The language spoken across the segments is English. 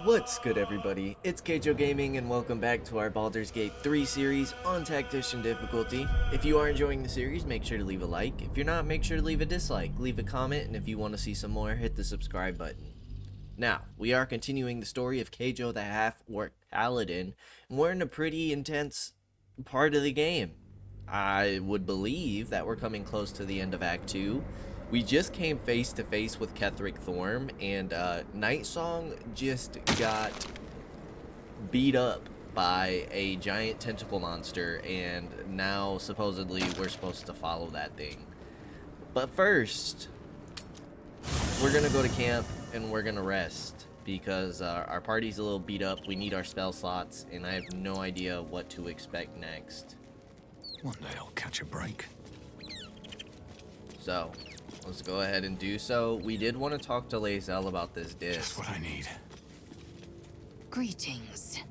What's good, everybody? It's Kaige-O Gaming and welcome back to our Baldur's Gate 3 series on Tactician difficulty. If you are enjoying the series, make sure to leave a like. If you're not, make sure to leave a dislike, leave a comment, and if you want to see some more, hit the subscribe button. Now, we are continuing the story of Kaige-O the Half-Orc Paladin, and we're in a pretty intense part of the game. I would believe that we're coming close to the end of Act 2. We just came face to face with Ketheric Thorm, and Nightsong just got beat up by a giant tentacle monster, and now supposedly we're supposed to follow that thing. But first, we're gonna go to camp and we're gonna rest because our party's a little beat up. We need our spell slots, and I have no idea what to expect next. One day I'll catch a break. So, let's go ahead and do so. We did want to talk to Lae'zel about this disc. Just what I need. Greetings.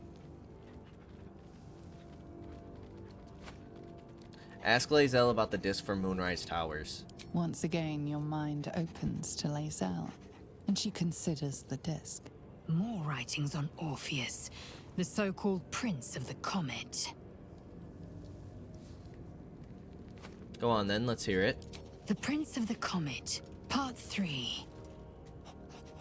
Ask Lae'zel about the disc from Moonrise Towers. Once again, your mind opens to Lae'zel, and she considers the disc. More writings on Orpheus, the so-called Prince of the Comet. Go on then, let's hear it. The Prince of the Comet, Part 3.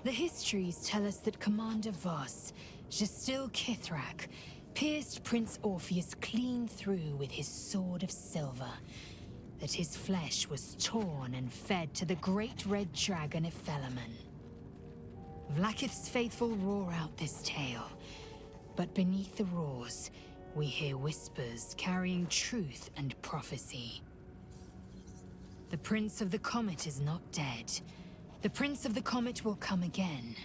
The histories tell us that Commander Voss, Gestil Kithrak, pierced Prince Orpheus clean through with his sword of silver, that his flesh was torn and fed to the great red dragon Ephelemon. Vlaakith's faithful roar out this tale, but beneath the roars, we hear whispers carrying truth and prophecy. The Prince of the Comet is not dead. The Prince of the Comet will come again.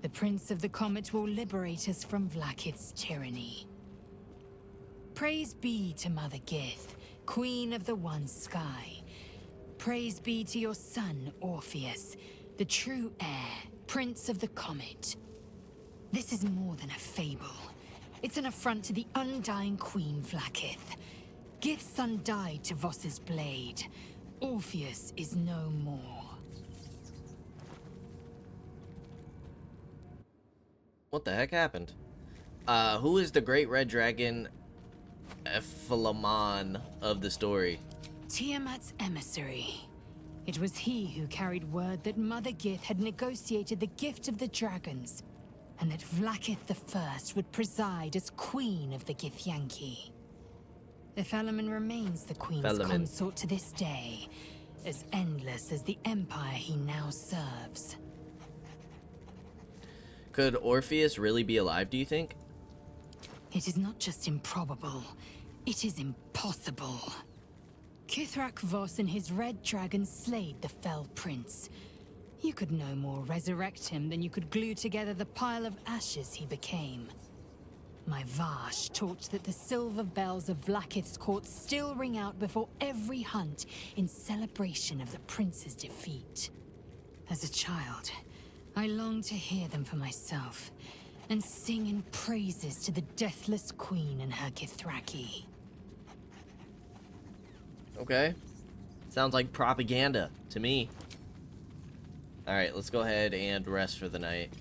The Prince of the Comet will liberate us from Vlaakith's tyranny. Praise be to Mother Gith, Queen of the One Sky. Praise be to your son, Orpheus, the true heir, Prince of the Comet. This is more than a fable. It's an affront to the undying Queen Vlaakith. Gith's son died to Voss's blade. Orpheus is no more. What the heck happened? Who is the great red dragon Ephelemon of the story? Tiamat's emissary. It was he who carried word that Mother Gith had negotiated the gift of the dragons, and that Vlaakith the First would preside as Queen of the Githyanki. Ephelemon remains the Queen's consort to this day, as endless as the empire he now serves. Could Orpheus really be alive, do you think? It is not just improbable, it is impossible. Kithrak Voss and his red dragon slayed the fell prince. You could no more resurrect him than you could glue together the pile of ashes he became. My Vash taught that the silver bells of Vlaakith's court still ring out before every hunt in celebration of the prince's defeat. As a child, I longed to hear them for myself, and sing in praises to the deathless queen and her Githraki. Okay. Sounds like propaganda to me. Alright, let's go ahead and rest for the night.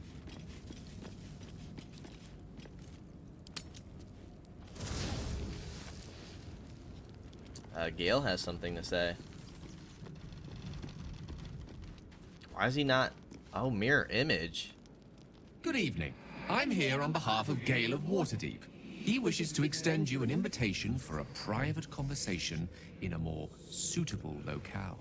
Gale has something to say. Why is he not... Oh, mirror image. Good evening. I'm here on behalf of Gale of Waterdeep. He wishes to extend you an invitation for a private conversation in a more suitable locale.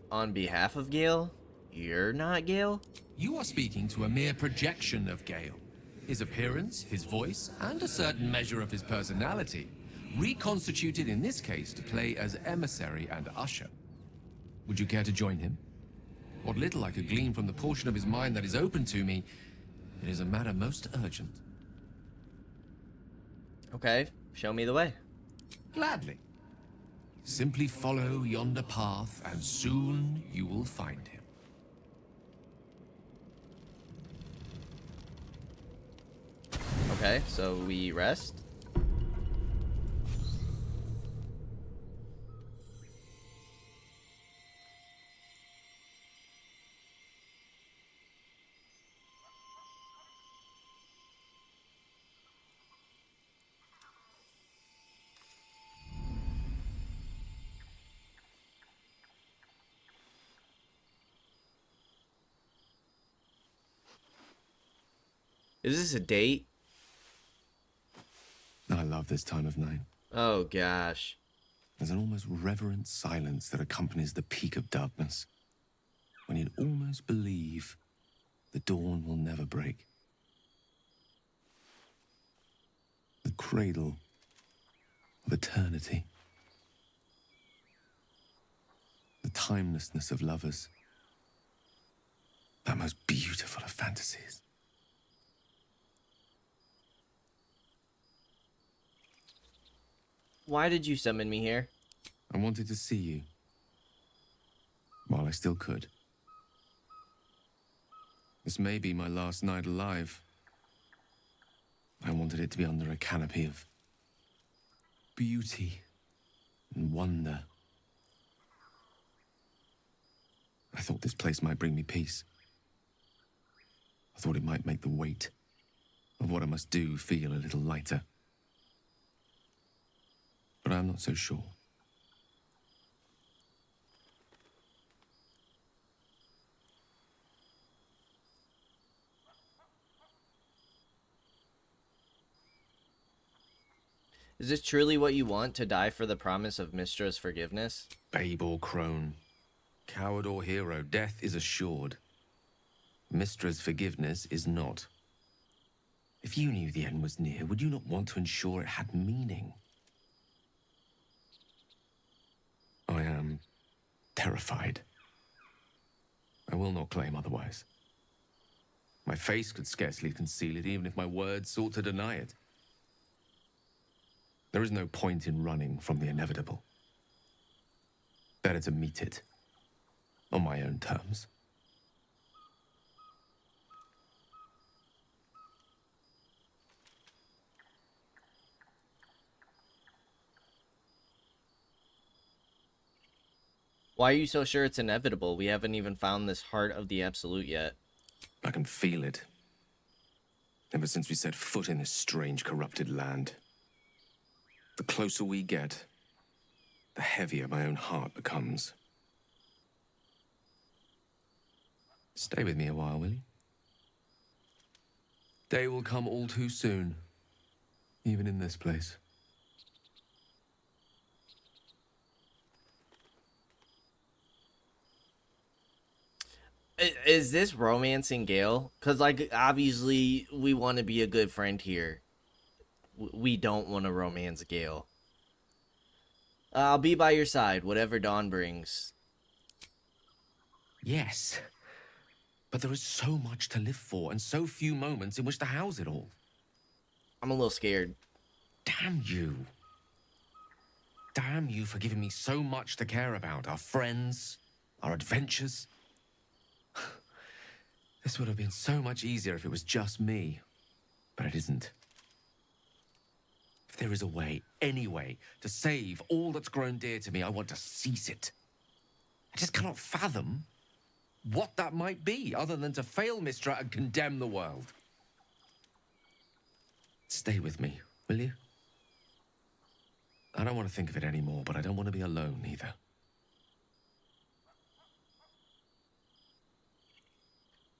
On behalf of Gale? You're not Gale? You are speaking to a mere projection of Gale. His appearance, his voice, and a certain measure of his personality, reconstituted in this case to play as emissary and usher. Would you care to join him? What little I could glean from the portion of his mind that is open to me, it is a matter most urgent. Okay, show me the way. Gladly. Simply follow yonder path, and soon you will find him. Okay, so we rest. Is this a date? I love this time of night. Oh gosh. There's an almost reverent silence that accompanies the peak of darkness, when you'd almost believe the dawn will never break. The cradle of eternity. The timelessness of lovers. That most beautiful of fantasies. Why did you summon me here? I wanted to see you. While I still could. This may be my last night alive. I wanted it to be under a canopy of beauty and wonder. I thought this place might bring me peace. I thought it might make the weight of what I must do feel a little lighter. But I'm not so sure. Is this truly what you want, to die for the promise of Mystra's forgiveness? Babe or crone, coward or hero, death is assured. Mystra's forgiveness is not. If you knew the end was near, would you not want to ensure it had meaning? I am terrified. I will not claim otherwise. My face could scarcely conceal it, even if my words sought to deny it. There is no point in running from the inevitable. Better to meet it on my own terms. Why are you so sure it's inevitable? We haven't even found this heart of the Absolute yet. I can feel it. Ever since we set foot in this strange, corrupted land. The closer we get, the heavier my own heart becomes. Stay with me a while, will you? Day will come all too soon, even in this place. Is this romancing Gale? Because, like, obviously, we want to be a good friend here. We don't want to romance Gale. I'll be by your side, whatever dawn brings. Yes, but there is so much to live for and so few moments in which to house it all. I'm a little scared. Damn you. Damn you for giving me so much to care about. Our friends, our adventures. This would have been so much easier if it was just me. But it isn't. If there is a way, any way, to save all that's grown dear to me, I want to seize it. I just cannot fathom what that might be, other than to fail Mystra and condemn the world. Stay with me, will you? I don't want to think of it anymore, but I don't want to be alone either.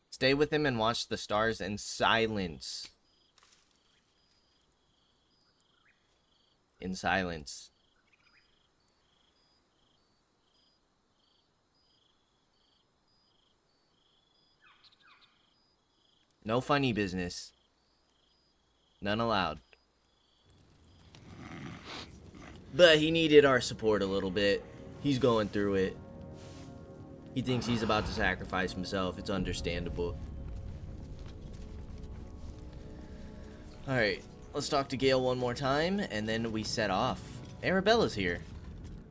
Stay with him and watch the stars in silence. In silence. No funny business. None allowed. But he needed our support a little bit. He's going through it. He thinks he's about to sacrifice himself. It's understandable. Alright, let's talk to Gale one more time, and then we set off. Arabella's here.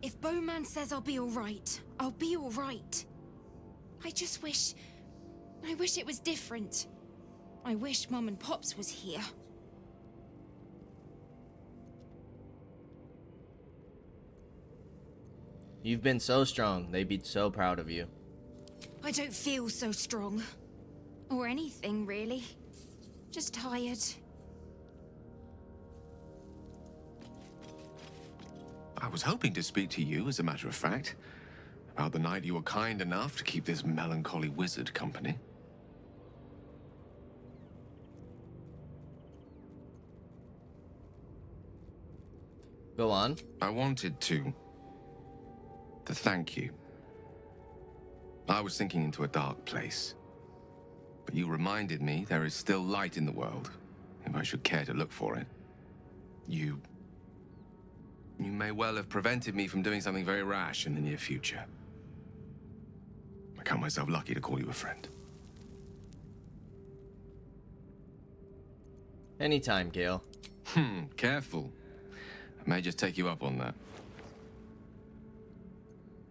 If Bowman says I'll be alright, I'll be alright. I just wish it was different. I wish Mum and Pops was here. You've been so strong. They'd be so proud of you. I don't feel so strong. Or anything, really. Just tired. I was hoping to speak to you, as a matter of fact, about the night you were kind enough to keep this melancholy wizard company. Go on. I wanted to thank you. I was sinking into a dark place. But you reminded me there is still light in the world, if I should care to look for it. You may well have prevented me from doing something very rash in the near future. I count myself lucky to call you a friend. Anytime, Gale. Careful. I may just take you up on that.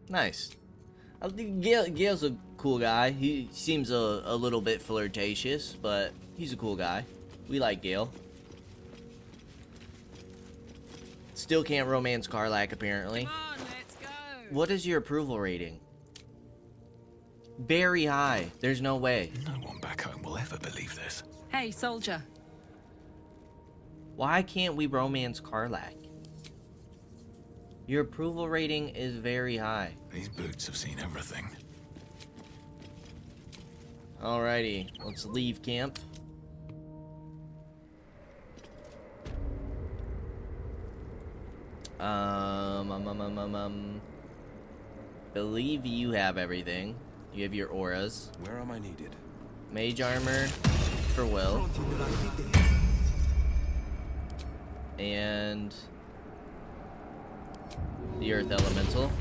Nice. I think Gale's a cool guy. He seems a little bit flirtatious, but he's a cool guy. We like Gale. Still can't romance Karlach, apparently. Come on, let's go. What is your approval rating? Very high. There's no way. No one back home will ever believe this. Hey, soldier. Why can't we romance Karlach? Your approval rating is very high. These boots have seen everything. Alrighty, let's leave camp. Believe you have everything. You have your auras. Where am I needed? Mage armor for Will. And the earth elemental.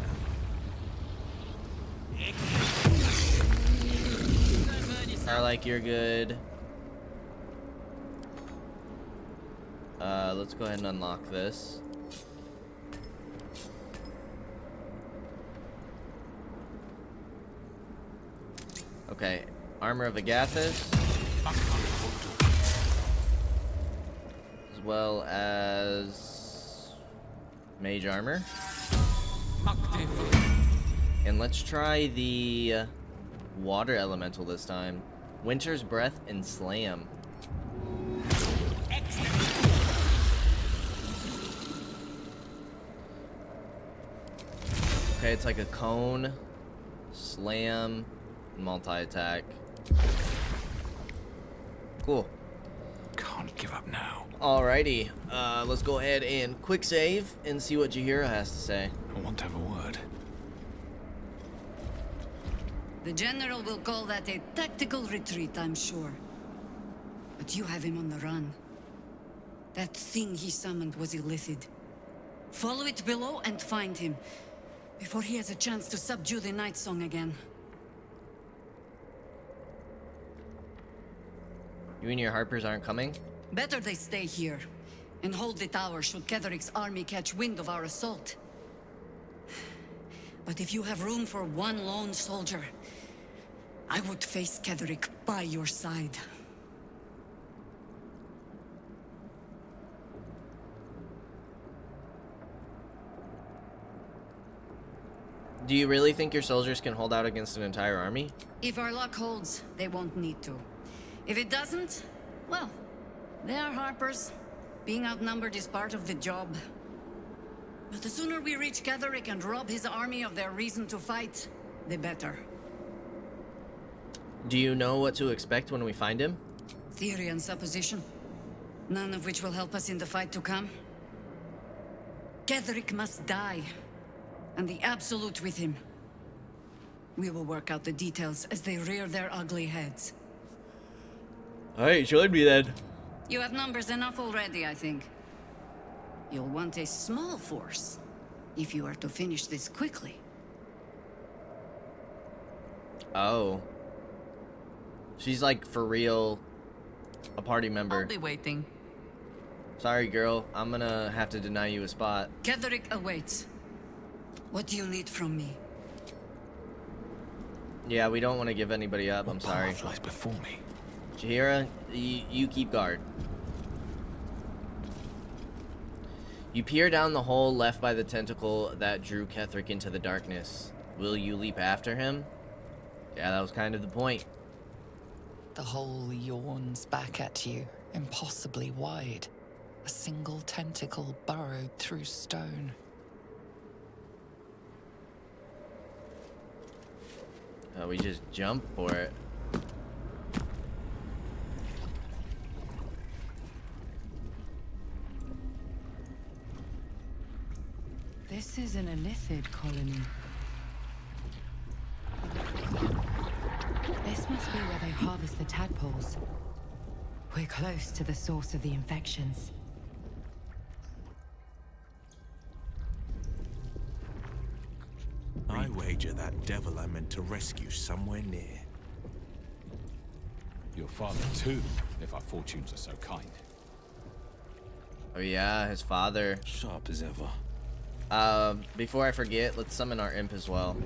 Karlach, you're good. Let's go ahead and unlock this. Okay, armor of Agathis, as well as mage armor. And let's try the water elemental this time. Winter's Breath and Slam. Okay, it's like a cone, slam, multi-attack. Cool. Can't give up now. Alrighty, let's go ahead and quick save and see what Jaheira has to say. I want to have a word. The General will call that a tactical retreat, I'm sure. But you have him on the run. That thing he summoned was Illithid. Follow it below and find him, before he has a chance to subdue the Night Song again. You and your Harpers aren't coming? Better they stay here, and hold the tower should Ketheric's army catch wind of our assault. But if you have room for one lone soldier, I would face Ketheric by your side. Do you really think your soldiers can hold out against an entire army? If our luck holds, they won't need to. If it doesn't, well, they are Harpers. Being outnumbered is part of the job. But the sooner we reach Ketheric and rob his army of their reason to fight, the better. Do you know what to expect when we find him? Theory and supposition, none of which will help us in the fight to come. Ketheric must die, and the Absolute with him. We will work out the details as they rear their ugly heads. Alright, join me then. You have numbers enough already, I think. You'll want a small force, if you are to finish this quickly. Oh. She's like, for real, a party member. I'll be waiting. Sorry, girl. I'm gonna have to deny you a spot. Ketheric awaits. What do you need from me? Yeah, we don't want to give anybody up. I'm sorry. Path lies before me. Jaheira, you keep guard. You peer down the hole left by the tentacle that drew Ketheric into the darkness. Will you leap after him? Yeah, that was kind of the point. The hole yawns back at you, impossibly wide. A single tentacle burrowed through stone. We just jump for it. is an Illithid colony. This must be where they harvest the tadpoles. We're close to the source of the infections. I wager that devil I meant to rescue somewhere near. Your father too, if our fortunes are so kind. Oh yeah, his father. Sharp as ever. Before I forget, let's summon our imp as well.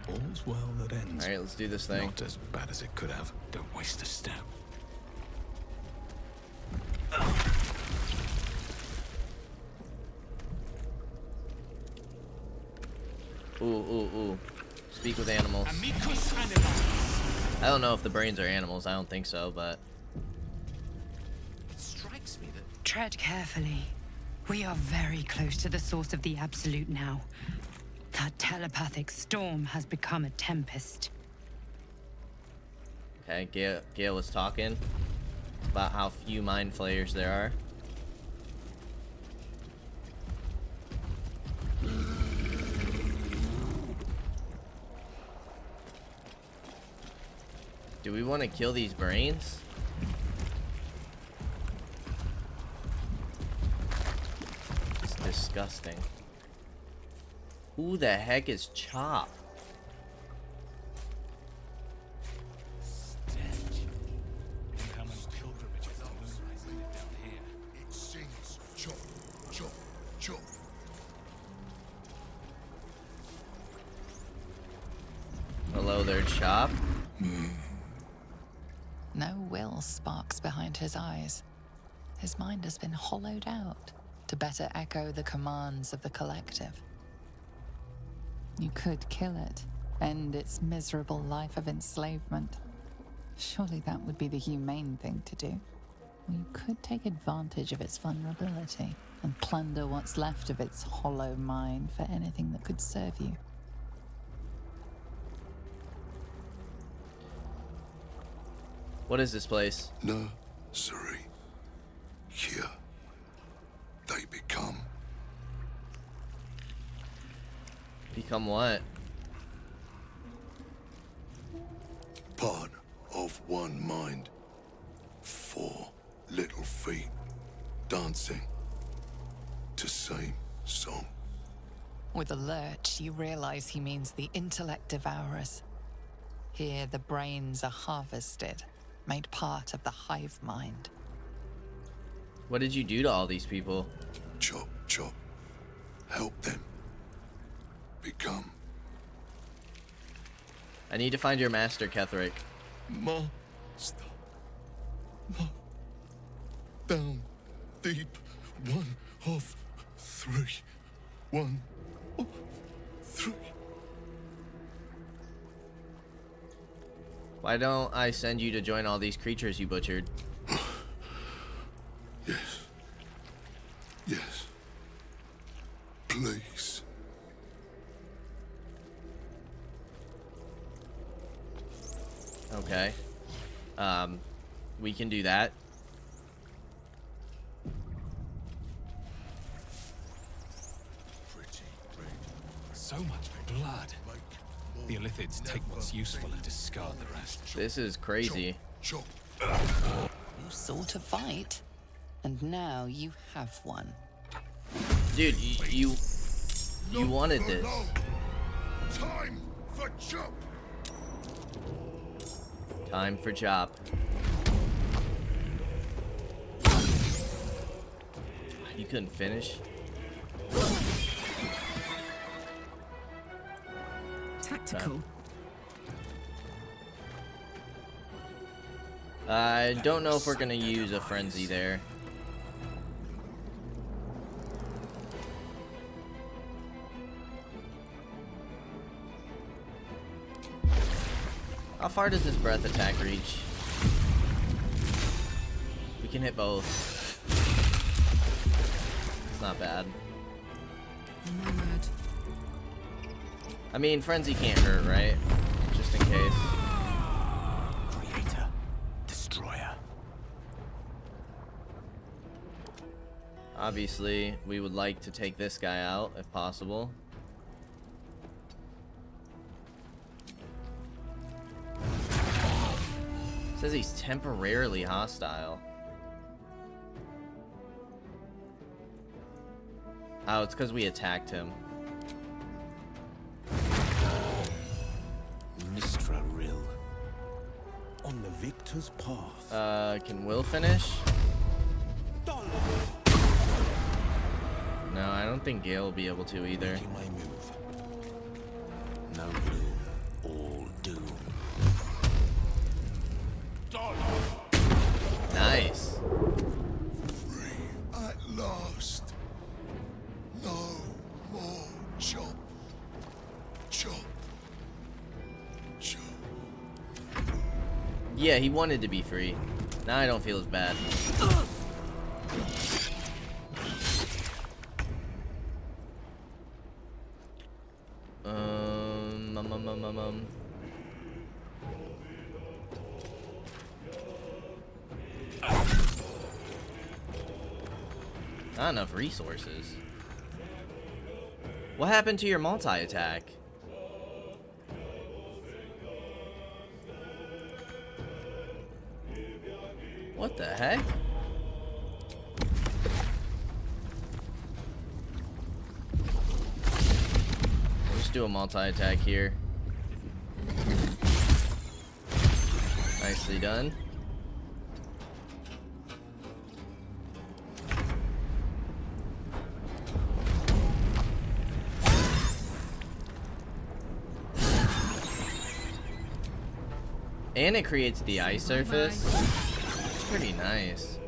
All's well that ends. Alright, let's do this thing. Not as bad as it could have. Don't waste a step. Ooh. Speak with animals. I don't know if the brains are animals. I don't think so, but... It strikes me that Tread carefully. We are very close to the source of the Absolute now. That telepathic storm has become a tempest. Okay, Gale was talking about how few mind flayers there are. Do we want to kill these brains? It's disgusting. Who the heck is Chop? It sings chop, chop, chop. Hello there, Chop. No will sparks behind his eyes. His mind has been hollowed out to better echo the commands of the collective. You could kill it, end its miserable life of enslavement. Surely that would be the humane thing to do. Or you could take advantage of its vulnerability and plunder what's left of its hollow mind for anything that could serve you. What is this place? Nursery. Here, they become Become what? part of one mind. 4 little feet dancing to same song. With a lurch, you realize he means the intellect devourers. Here, the brains are harvested, made part of the hive mind. What did you do to all these people? Chop, chop. Help them become I need to find your master, Ketherick. master. Down deep. 1 of 3. 1 of 3. Why don't I send you to join all these creatures you butchered? Yes. Yes. Please. Okay. We can do that. So much blood. The Illithids take what's useful and discard the rest. This is crazy. Chop. You sought a fight, and now you have one. Dude, you wanted this. Time for chop. Time for Chop. You couldn't finish? Tactical. I don't know if we're gonna use a frenzy there. How far does this breath attack reach? We can hit both. It's not bad. Nomad. I mean, frenzy can't hurt, right? just in case. Creator, destroyer. Obviously, we would like to take this guy out if possible. Says he's temporarily hostile. Oh, it's because we attacked him. Mistra Rill. On the victor's path. Can Will finish? No, I don't think Gale will be able to either. Making my move. No gloom, all doom. Nice. Free at last. No more chop. Chop. Chop. Yeah, he wanted to be free. Now I don't feel as bad. Not enough resources. What happened to your multi-attack? What the heck? Let's do a multi-attack here. Nicely done. And it creates the ice surface. It's pretty nice.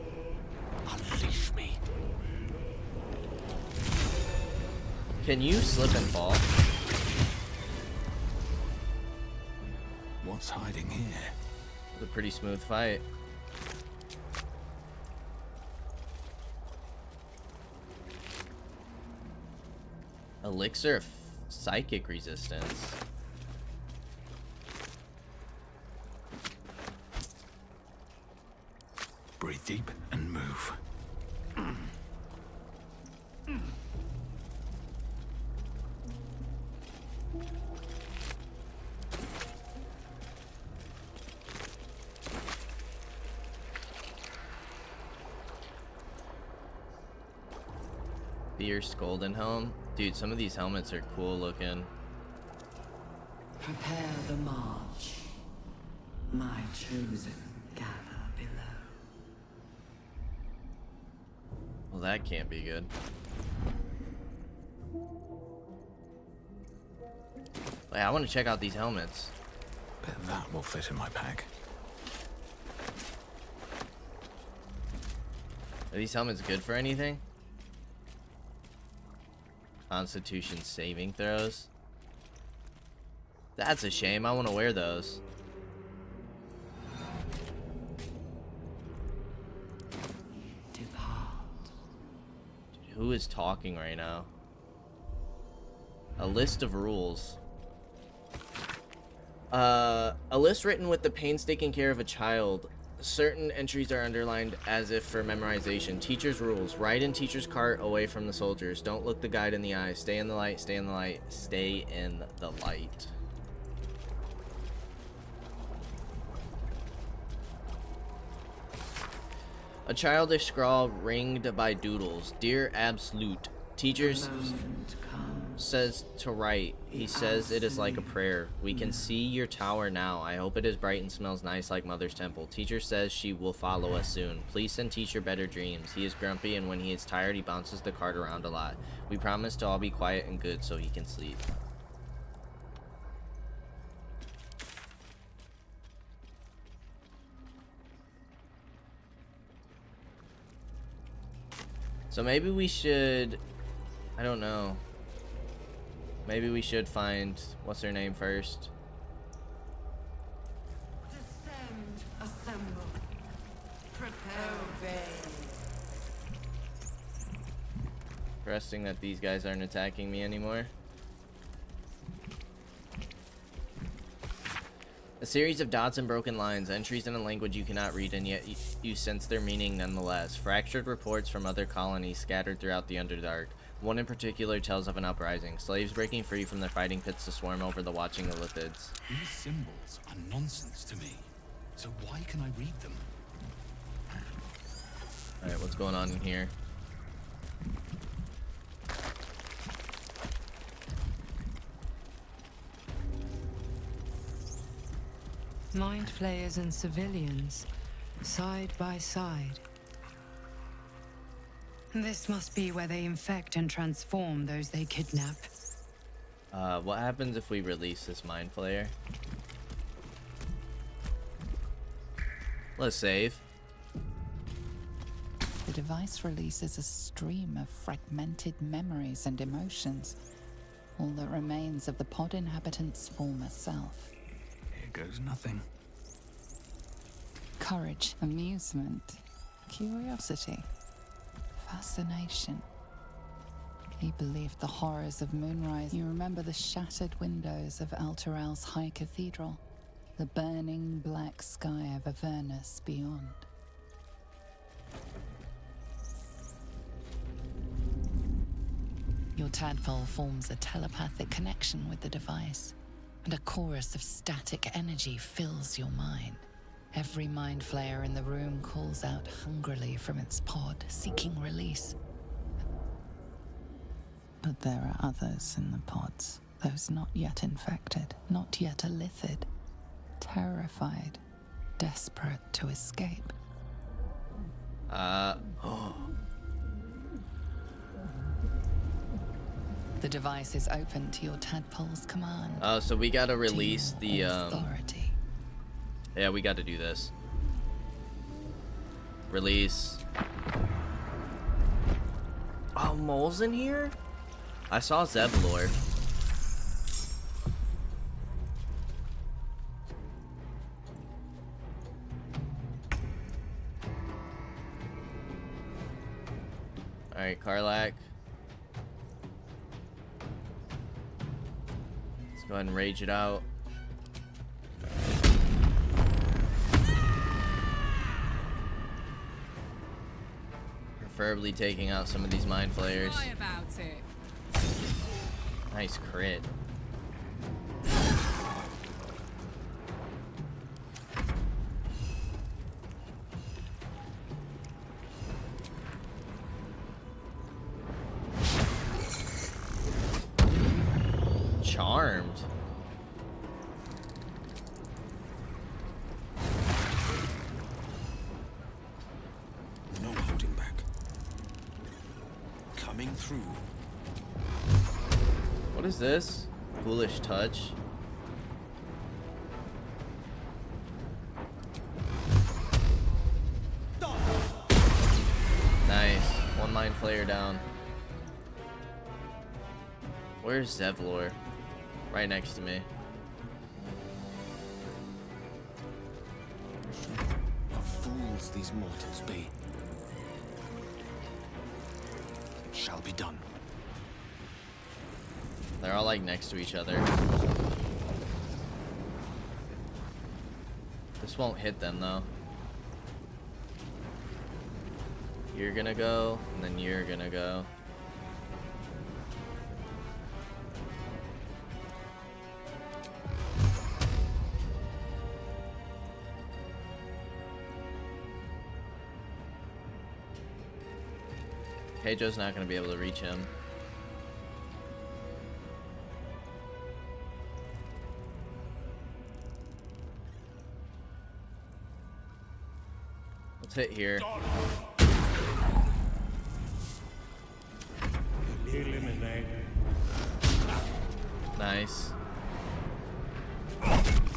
Unleash me. Can you slip and fall? What's hiding here? It's a pretty smooth fight. Elixir of psychic resistance. Breathe deep and move. Fierce golden helm. Dude, some of these helmets are cool looking. Prepare the march. My chosen gather below. Well, that can't be good. Wait, I want to check out these helmets. Bet that will fit in my pack. Are these helmets good for anything? Constitution saving throws. That's a shame. I want to wear those. Depart. Dude, who is talking right now? A list of rules. A list written with the painstaking care of a child. Certain entries are underlined as if for memorization. Teacher's rules. Ride in teacher's cart away from the soldiers. Don't look the guide in the eye. Stay in the light. Stay in the light. Stay in the light. A childish scrawl ringed by doodles. Dear Absolute. Teachers says to write. He says it is like a prayer. We can see your tower now. I hope it is bright and smells nice like Mother's temple. Teacher says she will follow us soon. Please send teacher better dreams. He is grumpy, and when he is tired he bounces the cart around a lot. We promise to all be quiet and good so he can sleep. So maybe we should, I don't know. Maybe we should find, what's her name first? Descend, assemble. Prepare, obey. Resting that these guys aren't attacking me anymore. A series of dots and broken lines, entries in a language you cannot read, and yet you sense their meaning nonetheless. Fractured reports from other colonies scattered throughout the Underdark. One in particular tells of an uprising, slaves breaking free from their fighting pits to swarm over the watching Illithids. These symbols are nonsense to me, so why can I read them? Alright, what's going on in here? Mind flayers and civilians, side by side. This must be where they infect and transform those they kidnap. What happens if we release this Mind Flayer? Let's save. The device releases a stream of fragmented memories and emotions, all that remains of the pod inhabitant's former self. Here goes nothing. Courage, amusement, curiosity, fascination. He believed the horrors of Moonrise. You remember the shattered windows of Elturel's High Cathedral, the burning black sky of Avernus beyond. Your tadpole forms a telepathic connection with the device, and a chorus of static energy fills your mind. Every mind flayer in the room calls out hungrily from its pod, seeking release. But there are others in the pods, those not yet infected, not yet Illithid, terrified, desperate to escape. The device is open to your tadpole's command. Oh, so we gotta release the authority. Yeah, we gotta do this. Release. Oh, moles in here? I saw Zevlor. Alright, Karlak. Let's go ahead and rage it out. Preferably taking out some of these mind flayers. Lie about it. Nice crit. Charmed. No holding back. Coming through. What is this? Foolish touch. Nice. One mind flayer down. Where's Zevlor? Right next to me. What fools these mortals be. Shall be done. They're all like next to each other. This won't hit them though. You're gonna go, and then you're gonna go. Kaige-O's not gonna be able to reach him. Let's hit here. Nice.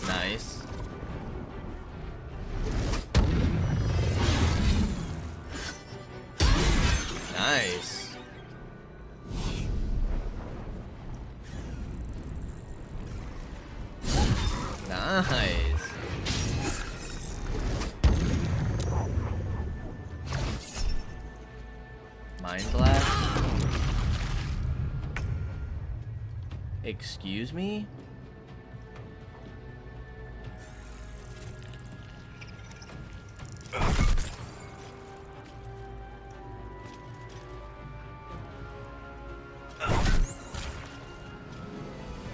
Nice. Nice. Nice. Mind blast. Excuse me?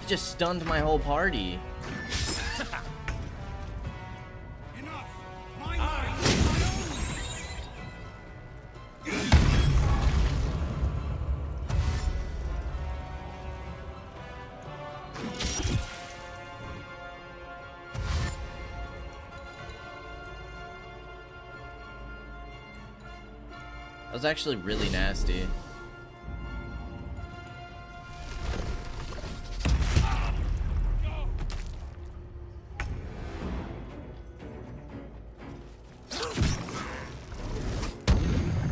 He just stunned my whole party. That was actually really nasty.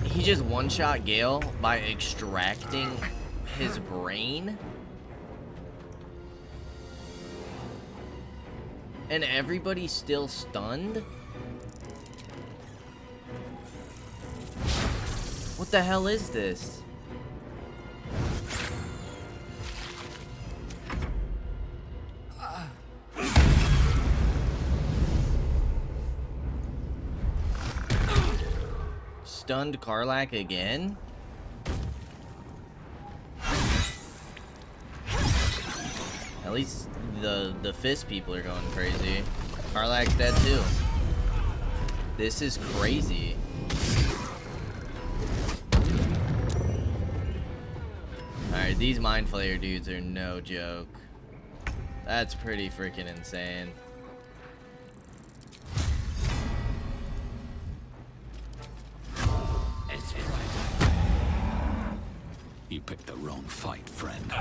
He just one-shot Gale by extracting his brain? And everybody's still stunned? What the hell is this? Stunned Karlach again? At least the fist people are going crazy. Karlach's dead too. This is crazy. Alright, these Mind Flayer dudes are no joke. That's pretty freaking insane. It's right. You picked the wrong fight, friend.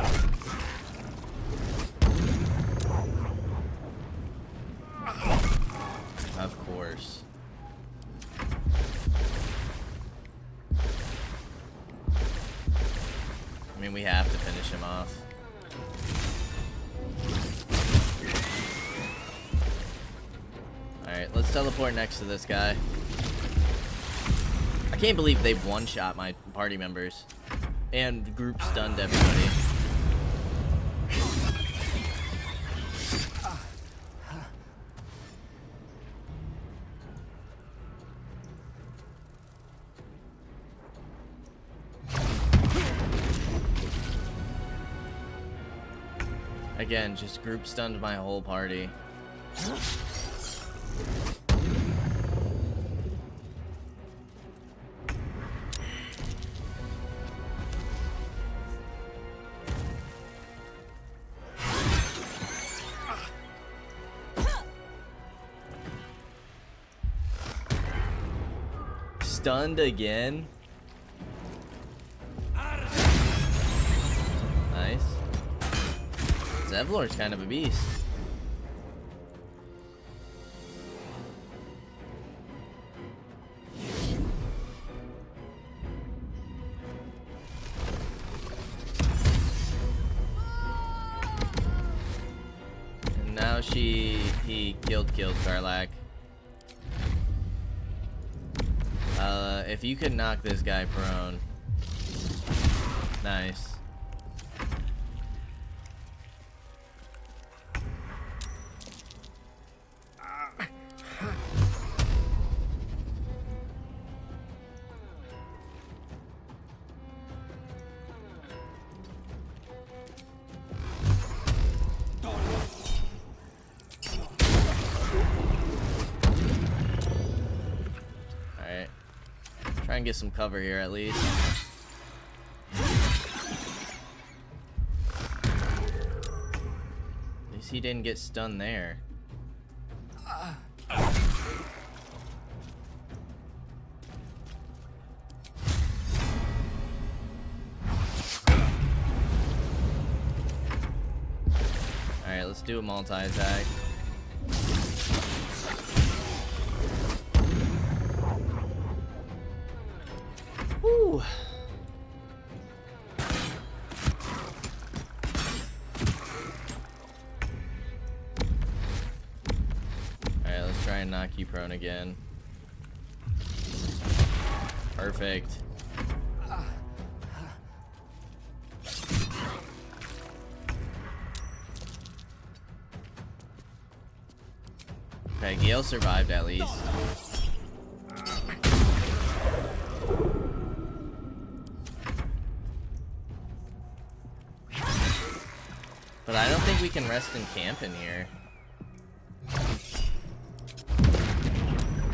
Of course. I mean, we have to finish him off. Alright, let's teleport next to this guy. I can't believe they one-shot my party members. And group stunned everybody. Again, just group stunned my whole party. Stunned again? Nice. Zevlor's kind of a beast. And now he killed Karlach. If you could knock this guy prone. Nice. Try and get some cover here at least. At least he didn't get stunned there. Alright, let's do a multi-attack. Woo! Alright, let's try and knock you prone again. Perfect. Okay, Gale survived at least. think we can rest in camp in here. I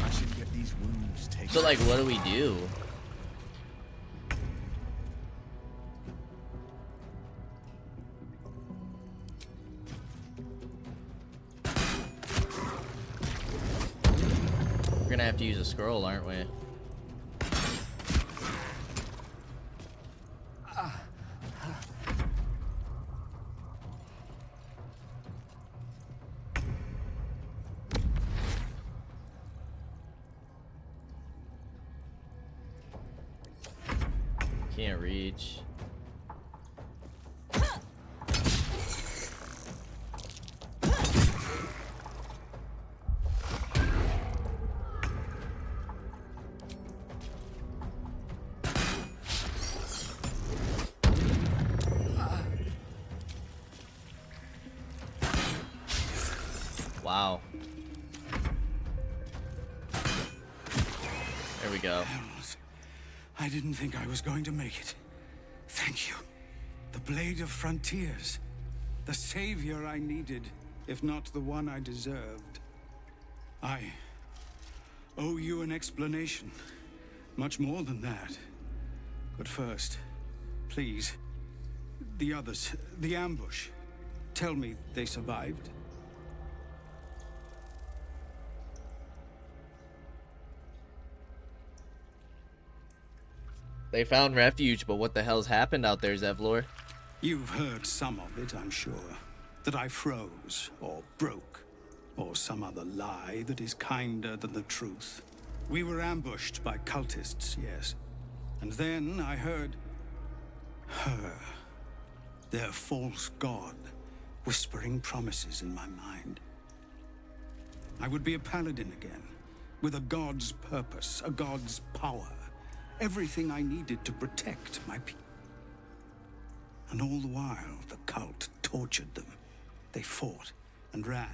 should get these wounds taken. So like, what do we do? We're gonna have to use a scroll, aren't we? Can't reach. Wow. There we go. Hells. I didn't think I was going to make it. Thank you. The Blade of Frontiers. The savior I needed, if not the one I deserved. I owe you an explanation. Much more than that. But first, please, the others, the ambush. Tell me they survived. They found refuge, but what the hell's happened out there, Zevlor? You've heard some of it, I'm sure. That I froze, or broke, or some other lie that is kinder than the truth. We were ambushed by cultists, yes. And then I heard her, their false god, whispering promises in my mind. I would be a paladin again, with a god's purpose, a god's power. Everything I needed to protect my people. And all the while, the cult tortured them. They fought and ran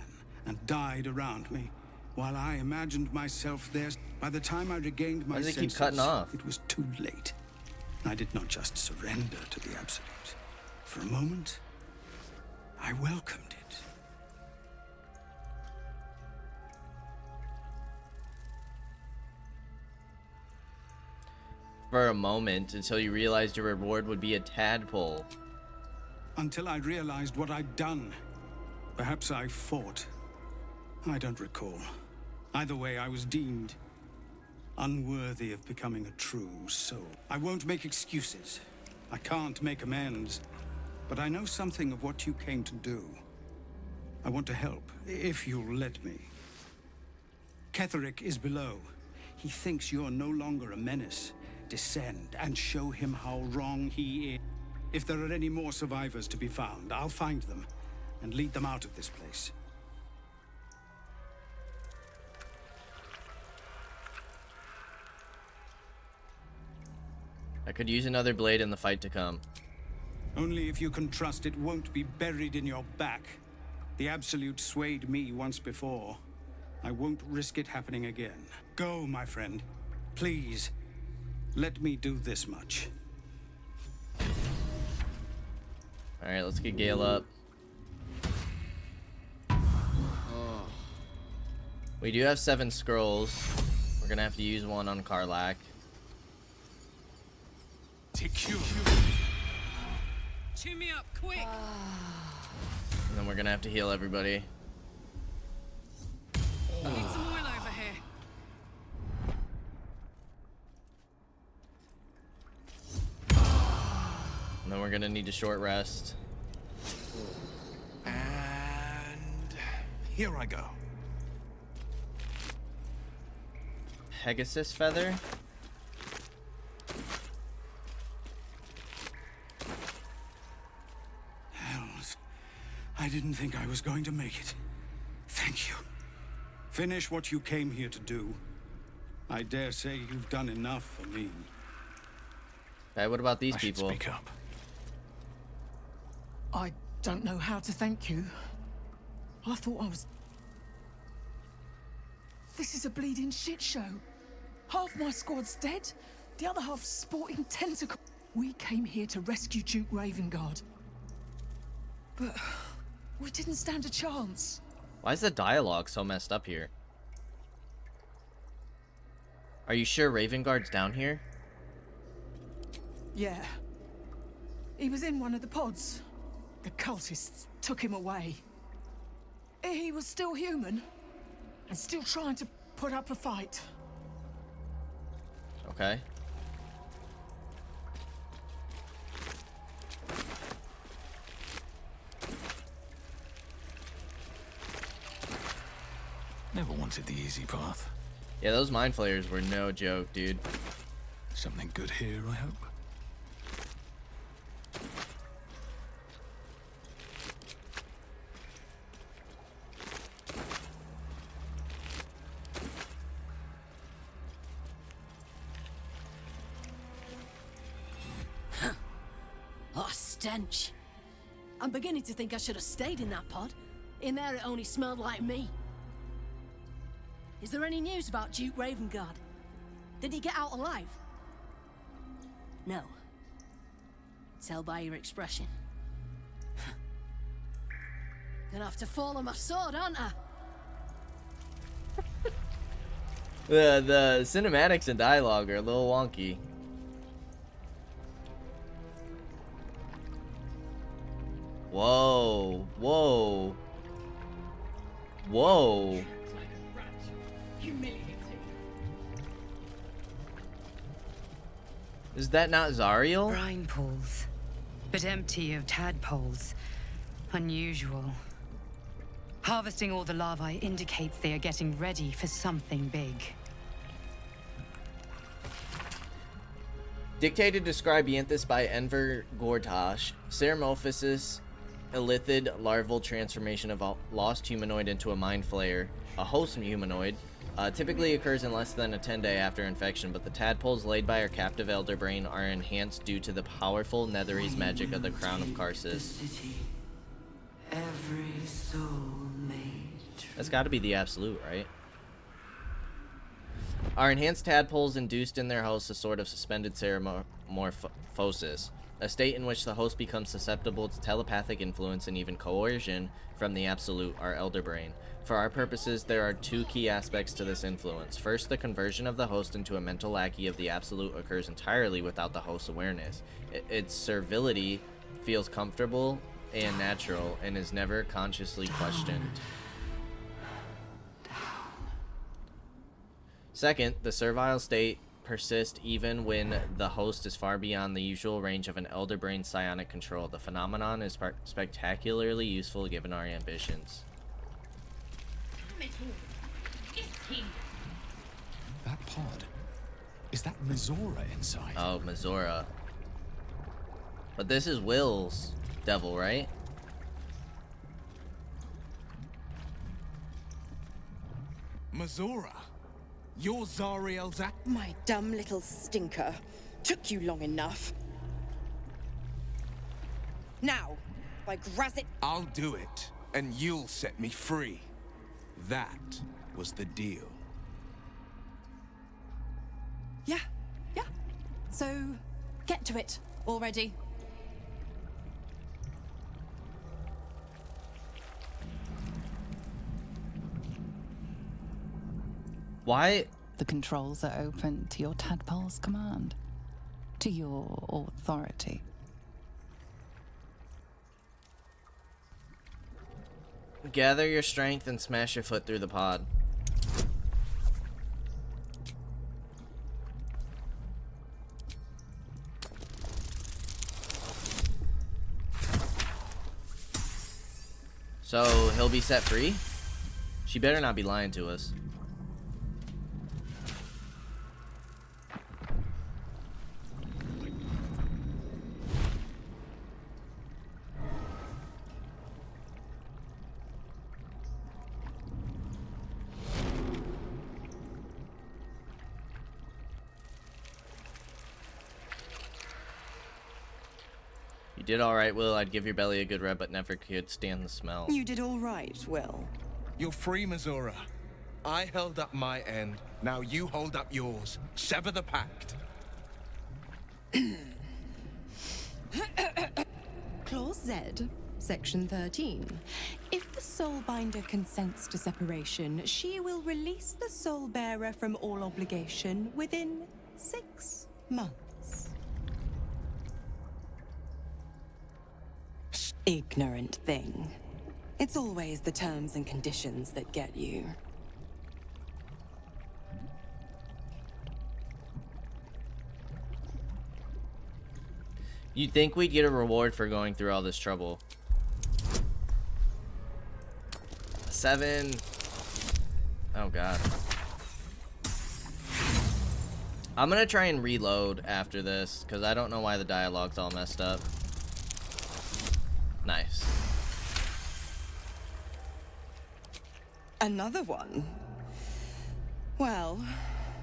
and died around me, while I imagined myself theirs. By the time I regained my senses, keep cutting off? It was too late. I did not just surrender to the Absolute. For a moment, I welcomed it. For a moment, until you realized your reward would be a tadpole. Until I realized what I'd done. Perhaps I fought. I don't recall. Either way, I was deemed unworthy of becoming a true soul. I won't make excuses. I can't make amends. But I know something of what you came to do. I want to help, if you'll let me. Ketheric is below. He thinks you're no longer a menace. Descend and show him how wrong he is. If there are any more survivors to be found, I'll find them and lead them out of this place. I could use another blade in the fight to come. Only if you can trust it won't be buried in your back. The Absolute swayed me once before. I won't risk it happening again. Go, my friend. Please. Let me do this much. Alright, let's get Gale up. We do have 7 scrolls. We're gonna have to use one on Karlach. Take you. Cheer me up, quick! And then we're gonna have to heal everybody. Need some oil over here. And then we're gonna need a short rest. And here I go. Pegasus feather? Hells. I didn't think I was going to make it. Thank you. Finish what you came here to do. I dare say you've done enough for me. Hey, what about these I should people? speak up. I don't know how to thank you. I thought I was... This is a bleeding shit show. Half my squad's dead, the other half sporting tentacles. We came here to rescue Duke Ravengard. But We didn't stand a chance. Why is the dialogue so messed up here? Are you sure Ravenguard's down here? Yeah. He was in one of the pods. The cultists took him away. He was still human and still trying to put up a fight. Okay. Never wanted the easy path. Yeah, those mind flayers were no joke, dude. Something good here, I hope. Oh, stench. I'm beginning to think I should have stayed in that pod. In there it only smelled like me. Is there any news about Duke Ravengard? Did he get out alive? No. Tell by your expression. Gonna have to fall on my sword, aren't I? The cinematics and dialogue are a little wonky. Whoa, whoa, whoa. Is that not Zariel? Brine pools, but empty of tadpoles. Unusual. Harvesting all the larvae indicates they are getting ready for something big. Dictated to Scribianthus by Enver Gortash, Ceramophysis Illithid larval transformation of a lost humanoid into a mind flayer. A host humanoid typically occurs in less than a 10-day after infection, but the tadpoles laid by our captive Elderbrain are enhanced due to the powerful Netherese magic of the Crown of Karsus. Every soul made. That's got to be the absolute, right? Our enhanced tadpoles induced in their hosts a sort of suspended ceramorphosis, a state in which the host becomes susceptible to telepathic influence and even coercion from the absolute, our Elderbrain. For our purposes, there are two key aspects to this influence. First, the conversion of the host into a mental lackey of the absolute occurs entirely without the host's awareness. Its servility feels comfortable and natural and is never consciously questioned. Second, the servile state persists even when the host is far beyond the usual range of an Elderbrain psionic control. The phenomenon is spectacularly useful given our ambitions. That pod. Is that Mizora inside? Oh, Mizora. But this is Will's devil, right? Mizora? You're Zariel's act. My dumb little stinker. Took you long enough. Now, by Grazit. I'll do it, and you'll set me free. That was the deal. Yeah. So, get to it already. Why? The controls are open to your tadpole's command, to your authority. Gather your strength and smash your foot through the pod. So, he'll be set free? She better not be lying to us. You did alright, Will. I'd give your belly a good rub, but never could stand the smell. You did all right, Will. You're free, Mizora. I held up my end. Now you hold up yours. Sever the pact. Clause Z. Section 13. If the Soulbinder consents to separation, she will release the Soul Bearer from all obligation within 6 months. Ignorant thing. It's always the terms and conditions that get you. You'd think we'd get a reward for going through all this trouble. 7. Oh god. I'm gonna try and reload after this, because I don't know why the dialogue's all messed up. Nice. Another one? Well,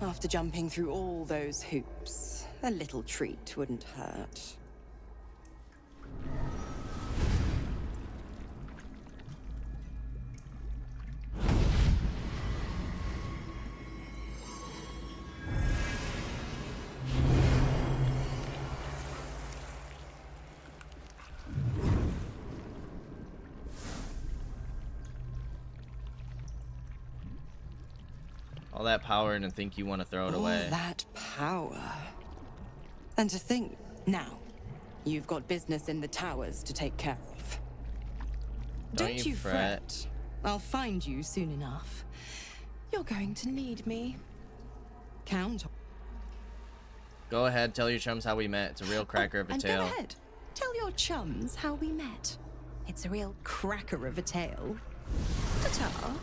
after jumping through all those hoops, a little treat wouldn't hurt. All that power and to think you want to throw it away. All that power. And to think, now, you've got business in the towers to take care of. Don't you fret. I'll find you soon enough. You're going to need me. Count on. Go ahead, tell your chums how we met. It's a real cracker of a tale. Go ahead. Tell your chums how we met. It's a real cracker of a tale. Ta-ta.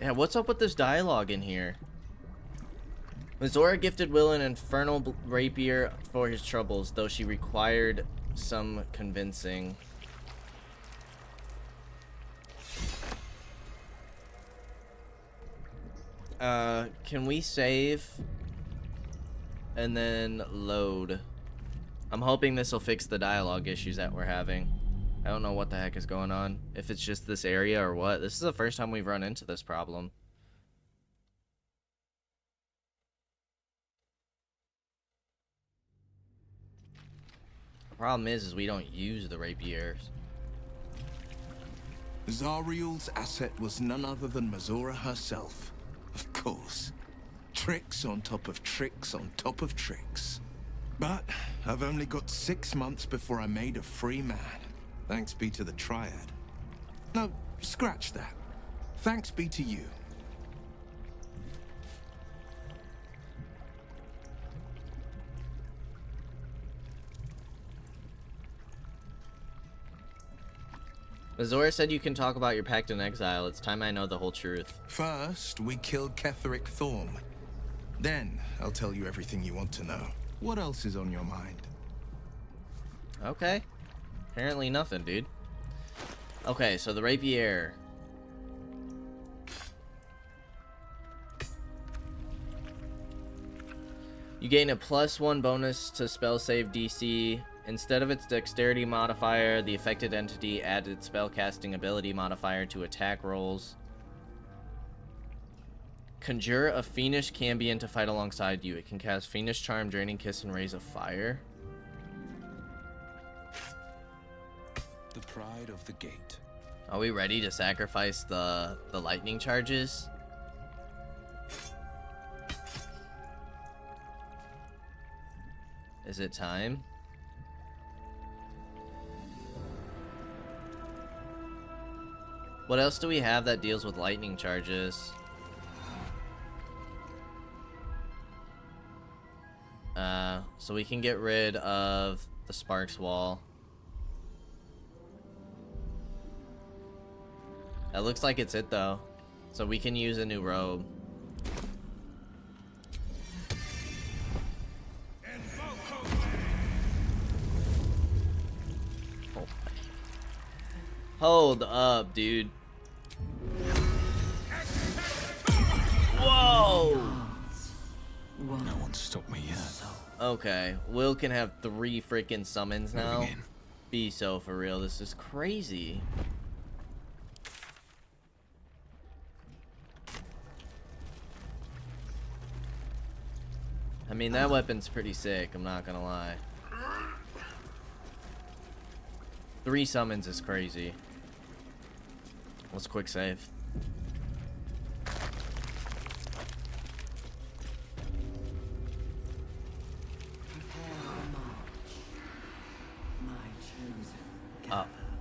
Yeah, what's up with this dialogue in here? Mizora gifted Will an infernal rapier for his troubles, though she required some convincing. Can we save and then load? I'm hoping this will fix the dialogue issues that we're having. I don't know what the heck is going on. If it's just this area or what. This is the first time we've run into this problem. The problem is we don't use the rapiers. Zariel's asset was none other than Mizora herself. Of course. Tricks on top of tricks on top of tricks. But I've only got 6 months before I'm made a free man. Thanks be to the Triad. No, scratch that. Thanks be to you. Mizora said you can talk about your pact in exile. It's time I know the whole truth. First, we killed Ketheric Thorm. Then, I'll tell you everything you want to know. What else is on your mind? Okay. Apparently nothing, dude. Okay, so the rapier. You gain a +1 bonus to spell save DC. Instead of its dexterity modifier, the affected entity added spellcasting ability modifier to attack rolls. Conjure a fiendish Cambion to fight alongside you. It can cast Fiendish Charm, Draining Kiss, and Raise of Fire. The pride of the gate. Are we ready to sacrifice the lightning charges? Is it time? What else do we have that deals with lightning charges? So we can get rid of the Sparks Wall. That looks like it's it though. So we can use a new robe. Oh. Hold up, dude. Whoa! No one stopped me yet. Okay, Will can have 3 freaking summons now. Be so for real. This is crazy. I mean, that weapon's pretty sick, I'm not gonna lie. 3 summons is crazy. Let's quick save.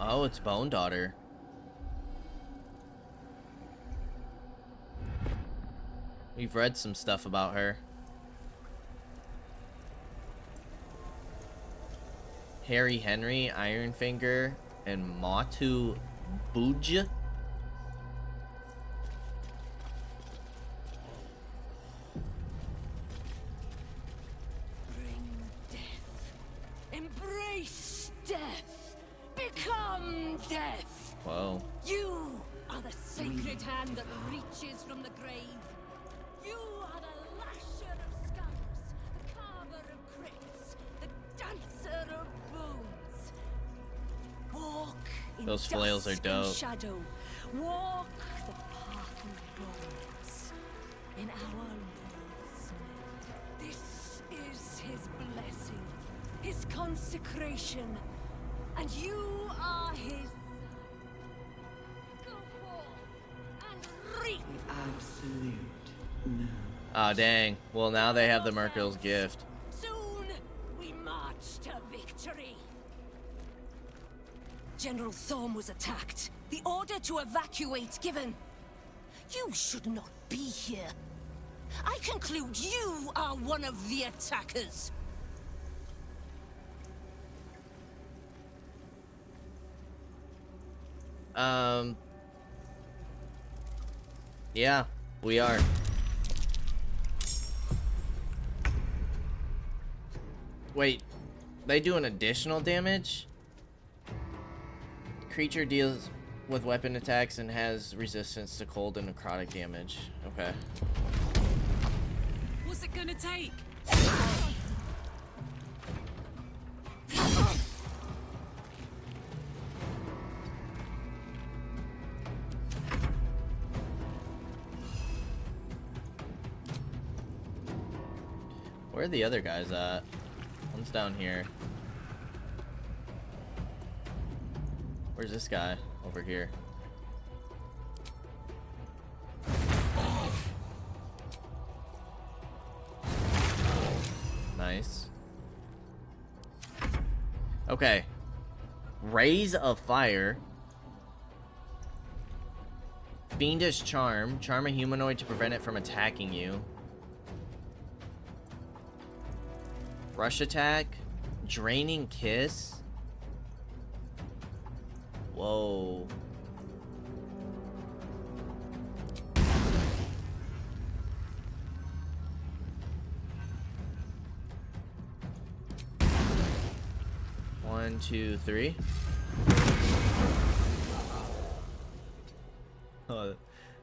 Oh, it's Bone Daughter. We've read some stuff about her. Harry Henry, Ironfinger, and Matu Buj. Bring death. Embrace death. Become death. Whoa. You are the sacred hand that reaches from the grave. You are the lasher of scars, the carver of crypts, the dancer of bones. Walk in Those flails are dusk dope. and shadow. Walk the path of bones in our Lord's name. This is his blessing, his consecration, and you are his. Go forth and reap. Absolute. No. Ah, dang. Well, now they have the Merkel's gift. Soon we march to victory. General Thorm was attacked. The order to evacuate given. You should not be here. I conclude you are one of the attackers. Yeah, we are. Wait, they do an additional damage? Creature deals with weapon attacks and has resistance to cold and necrotic damage. Okay. What's it gonna take? Where are the other guys at? One's down here. Where's this guy? Over here. Nice. Okay. Rays of Fire. Fiendish Charm. Charm a humanoid to prevent it from attacking you. Rush Attack. Draining Kiss. Whoa. One, two, three. Oh,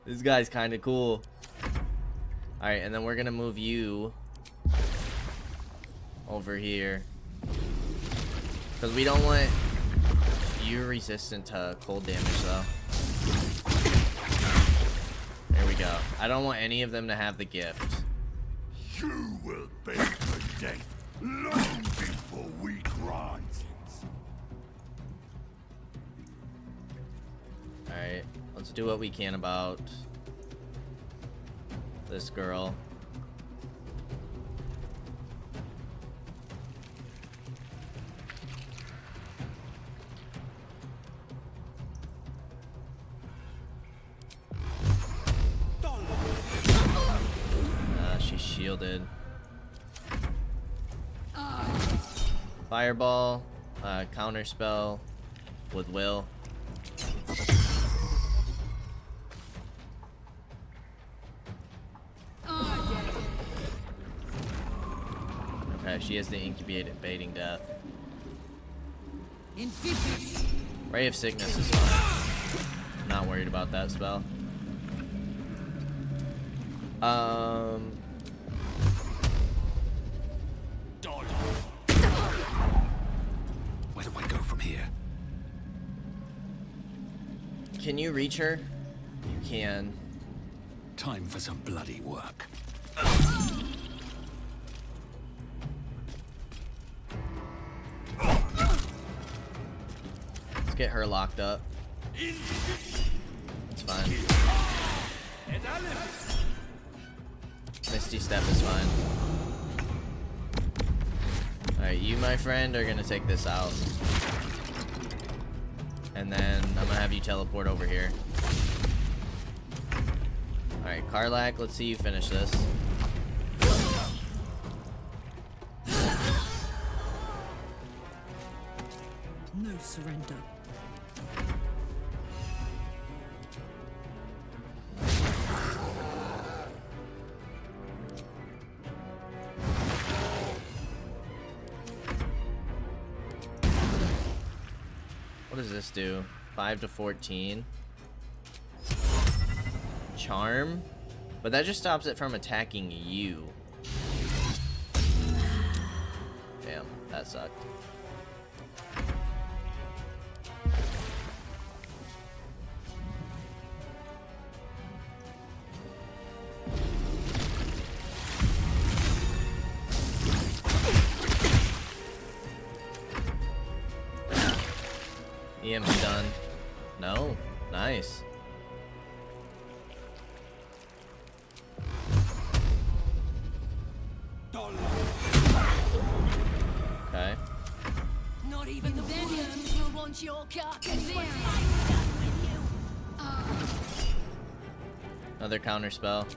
this guy's kind of cool. All right, and then we're gonna move you over here because we don't want you resistant to cold damage though. There we go. I don't want any of them to have the gift. You will pay for death long before we grant it. Alright, let's do what we can about this girl. She's shielded. Fireball, counter spell with will. Okay, she has the incubated baiting death. Ray of Sickness is fine. Not worried about that spell. Where do I go from here? Can you reach her? You can. Time for some bloody work. get her locked up. It's fine. Misty Step is fine. Alright, you, my friend, are gonna take this out. And then I'm gonna have you teleport over here. Alright, Karlach, let's see you finish this. No surrender. What does this do? 5 to 14. Charm? But that just stops it from attacking you. Damn, that sucked. EM's done. No. Nice. Okay. Not even the worms will want your carcass. Another counter spell.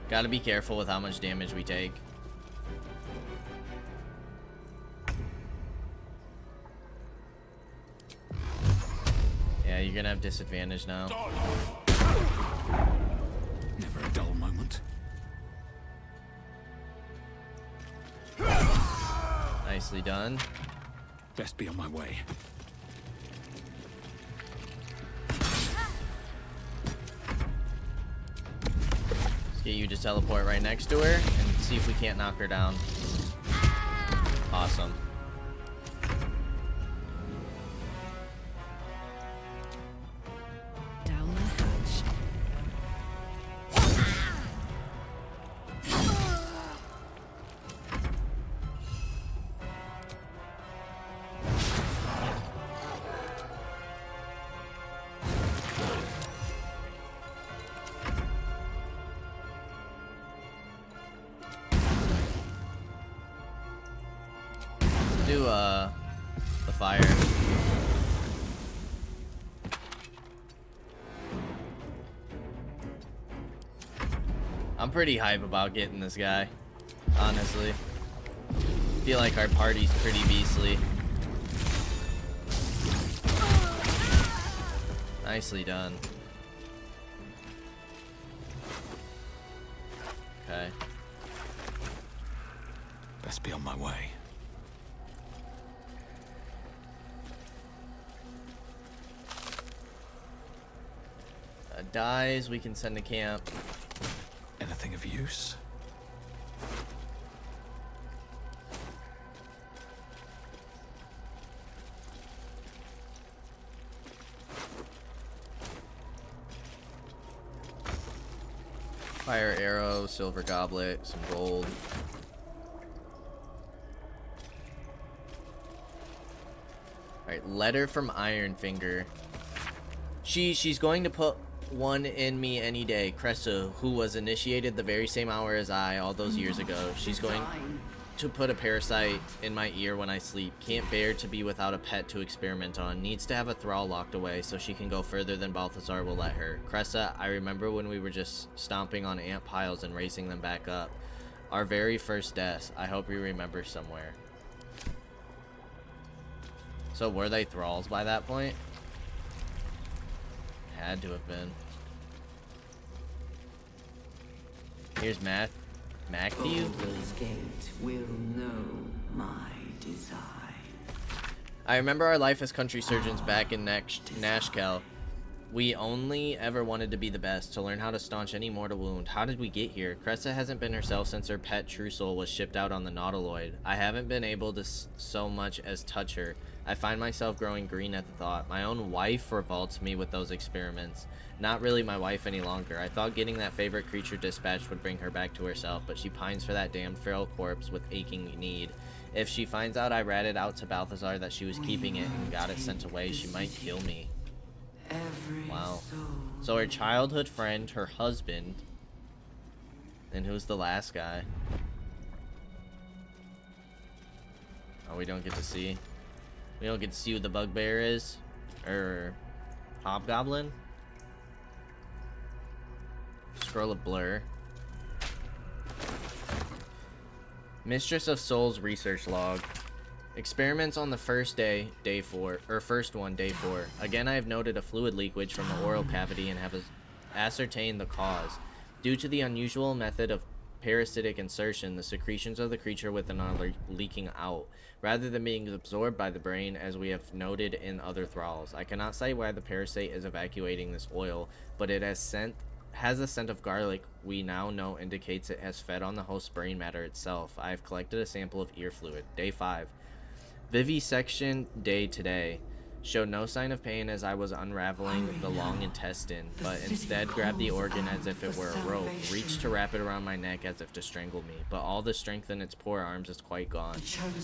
Gotta be careful with how much damage we take. Yeah, you're gonna have disadvantage now. Never a dull moment. Nicely done. Best be on my way. Let's get you to teleport right next to her and see if we can't knock her down. Awesome. Down the hatch. Do the fire. I'm pretty hype about getting this guy, honestly. Feel like our party's pretty beastly. Nicely done. Okay. Best be on my way. Dies, we can send to camp. Anything of use? Fire arrow, silver goblet, some gold. Alright, letter from Ironfinger. She's going to put one in me any day. Cressa, who was initiated the very same hour as I all those years ago. She's going to put a parasite in my ear when I sleep. Can't bear to be without a pet to experiment on. Needs to have a thrall locked away so she can go further than Balthazar will let her. Cressa, I remember when we were just stomping on ant piles and racing them back up. Our very first deaths. I hope you remember somewhere. So were they thralls by that point? Had to have been. Here's Matthew. Baldur's Gate will know my design. I remember our life as country surgeons back in Nashkel. We only ever wanted to be the best, to learn how to staunch any mortal wound. How did we get here? Cressa hasn't been herself since her pet True Soul was shipped out on the Nautiloid. I haven't been able to so much as touch her. I find myself growing green at the thought. My own wife revolts me with those experiments. Not really my wife any longer. I thought getting that favorite creature dispatched would bring her back to herself, but she pines for that damned feral corpse with aching need. If she finds out I ratted out to Balthazar that she was keeping it and got it sent away, she might kill me. Wow. So her childhood friend, her husband, and who's the last guy? Oh, we don't get to see. We don't get to see who the bugbear is, or hobgoblin. Scroll of Blur. Mistress of Souls research log. Experiments on the first day, day 4, or first one, day 4. Again, I have noted a fluid leakage from the oral cavity and have ascertained the cause. Due to the unusual method of parasitic insertion, the secretions of the creature within are leaking out, rather than being absorbed by the brain, as we have noted in other thralls. I cannot say why the parasite is evacuating this oil, but it has a scent of garlic we now know indicates it has fed on the host's brain matter itself. I have collected a sample of ear fluid. Day 5. Vivisection day today. Showed no sign of pain as I was unraveling the long intestine, but instead grabbed the organ as if it were a rope, reached to wrap it around my neck as if to strangle me, but all the strength in its poor arms is quite gone.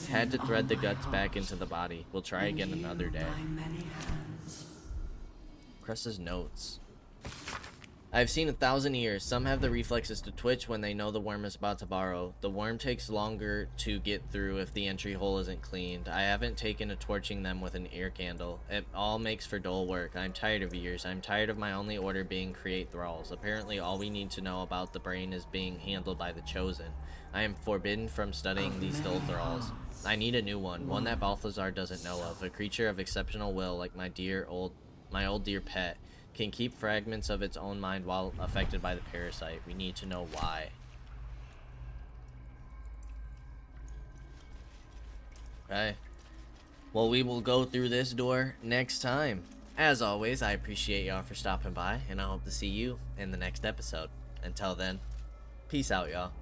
Had to thread the guts back into the body. We'll try again another day. Cress's notes. I've seen 1,000 ears. Some have the reflexes to twitch when they know the worm is about to burrow. The worm takes longer to get through if the entry hole isn't cleaned. I haven't taken to torching them with an ear candle. It all makes for dull work. I'm tired of ears. I'm tired of my only order being create thralls. Apparently all we need to know about the brain is being handled by the chosen. I am forbidden from studying these dull thralls. I need a new one that Balthazar doesn't know of. A creature of exceptional will like my old dear pet. Can keep fragments of its own mind while affected by the parasite. We need to know why. Okay. Well, we will go through this door next time. As always, I appreciate y'all for stopping by, and I hope to see you in the next episode. Until then, peace out, y'all.